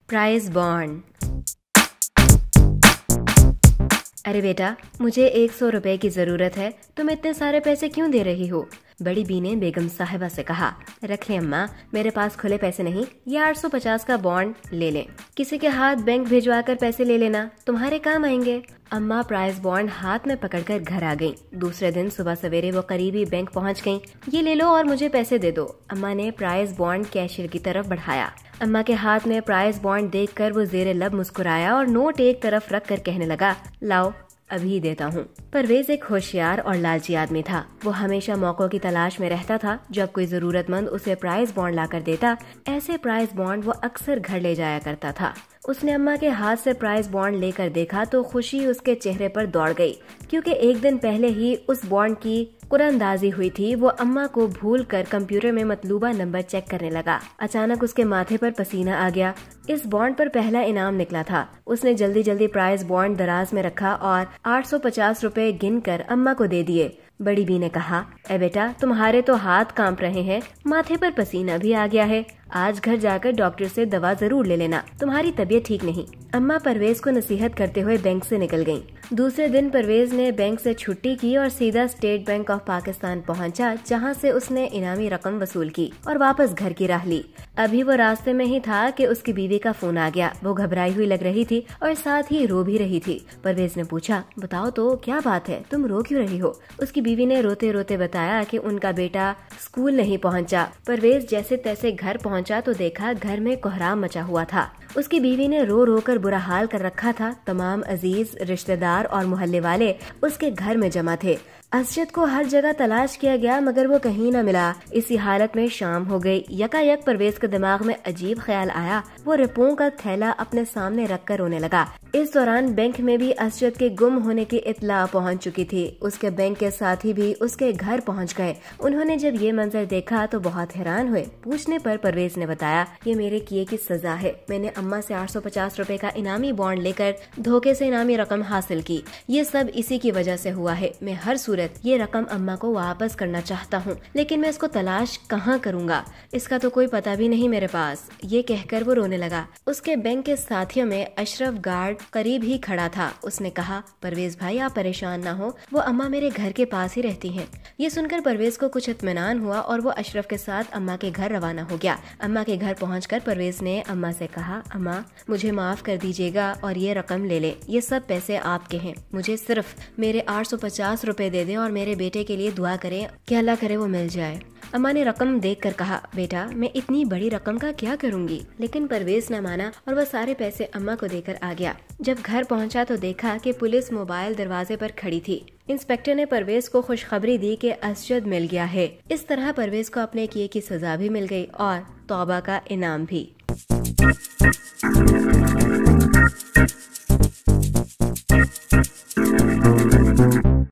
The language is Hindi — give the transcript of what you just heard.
Prize bond. अरे बेटा, मुझे 100 रुपए की जरूरत है, तुम इतने सारे पैसे क्यों दे रही हो? बड़ी बी ने बेगम साहिबा से कहा। रख ले अम्मा, मेरे पास खुले पैसे नहीं, ये 850 का बॉन्ड ले लें। किसी के हाथ बैंक भिजवा कर पैसे ले लेना, तुम्हारे काम आएंगे। अम्मा प्राइज बॉन्ड हाथ में पकड़कर घर आ गईं। दूसरे दिन सुबह सवेरे वो करीबी बैंक पहुंच गईं। ये ले लो और मुझे पैसे दे दो। अम्मा ने प्राइज बॉन्ड कैशियर की तरफ बढ़ाया। अम्मा के हाथ में प्राइज बॉन्ड देखकर वो जेरे लब मुस्कुराया और नोट एक तरफ रख कर कहने लगा, लाओ अभी देता हूँ। परवेज एक होशियार और लालची आदमी था। वो हमेशा मौकों की तलाश में रहता था। जब कोई जरूरतमंद उसे प्राइज बॉन्ड लाकर देता, ऐसे प्राइज बॉन्ड वो अक्सर घर ले जाया करता था। उसने अम्मा के हाथ से प्राइज बॉन्ड लेकर देखा तो खुशी उसके चेहरे पर दौड़ गई, क्योंकि एक दिन पहले ही उस बॉन्ड की कुरानंदाजी हुई थी। वो अम्मा को भूलकर कंप्यूटर में मतलूबा नंबर चेक करने लगा। अचानक उसके माथे पर पसीना आ गया। इस बॉन्ड पर पहला इनाम निकला था। उसने जल्दी जल्दी प्राइज बॉन्ड दराज में रखा और 850 रुपए गिनकर अम्मा को दे दिए। बड़ी बी ने कहा, ए बेटा, तुम्हारे तो हाथ कांप रहे हैं, माथे पर पसीना भी आ गया है। आज घर जाकर डॉक्टर से दवा जरूर ले लेना, तुम्हारी तबीयत ठीक नहीं। अम्मा परवेज को नसीहत करते हुए बैंक से निकल गईं। दूसरे दिन परवेज ने बैंक से छुट्टी की और सीधा स्टेट बैंक ऑफ पाकिस्तान पहुंचा, जहां से उसने इनामी रकम वसूल की और वापस घर की राह ली। अभी वो रास्ते में ही था कि उसकी बीवी का फोन आ गया। वो घबराई हुई लग रही थी और साथ ही रो भी रही थी। परवेज ने पूछा, बताओ तो क्या बात है, तुम रो क्यों रही हो? उसकी बीवी ने रोते रोते बताया कि उनका बेटा स्कूल नहीं पहुंचा। परवेज जैसे तैसे घर पहुंचा तो देखा घर में कोहराम मचा हुआ था। उसकी बीवी ने रो रो कर बुरा हाल कर रखा था। तमाम अजीज, रिश्तेदार और मोहल्ले वाले उसके घर में जमा थे। असजद को हर जगह तलाश किया गया मगर वो कहीं न मिला। इसी हालत में शाम हो गई। यकायक परवेज के दिमाग में अजीब ख्याल आया। वो रुपयों का थैला अपने सामने रखकर रोने लगा। इस दौरान बैंक में भी असजद के गुम होने की इत्तला पहुंच चुकी थी। उसके बैंक के साथी भी उसके घर पहुंच गए। उन्होंने जब ये मंजर देखा तो बहुत हैरान हुए। पूछने पर परवेज ने बताया, ये मेरे किए की सजा है। मैंने अम्मा से 850 रुपए का इनामी बॉन्ड लेकर धोखे से इनामी रकम हासिल की। ये सब इसी की वजह से हुआ है। मैं हर सूरत ये रकम अम्मा को वापस करना चाहता हूँ, लेकिन मैं इसको तलाश कहाँ करूँगा? इसका तो कोई पता भी नहीं मेरे पास। ये कहकर वो रोने लगा। उसके बैंक के साथियों में अशरफ गार्ड करीब ही खड़ा था। उसने कहा, परवेज भाई, आप परेशान ना हो, वो अम्मा मेरे घर के पास ही रहती हैं। ये सुनकर परवेज को कुछ इत्मीनान हुआ और वो अशरफ के साथ अम्मा के घर रवाना हो गया। अम्मा के घर पहुंचकर परवेज ने अम्मा से कहा, अम्मा मुझे माफ कर दीजिएगा और ये रकम ले ले। ये सब पैसे आपके हैं। मुझे सिर्फ मेरे 850 रुपए दे दें और मेरे बेटे के लिए दुआ करें कि अल्लाह करे वो मिल जाए। अम्मा ने रकम देखकर कहा, बेटा मैं इतनी बड़ी रकम का क्या करूंगी? लेकिन परवेज न माना और वह सारे पैसे अम्मा को देकर आ गया। जब घर पहुंचा तो देखा कि पुलिस मोबाइल दरवाजे पर खड़ी थी। इंस्पेक्टर ने परवेज को खुशखबरी दी कि असजद मिल गया है। इस तरह परवेज को अपने किए की सजा भी मिल गई और तौबा का इनाम भी।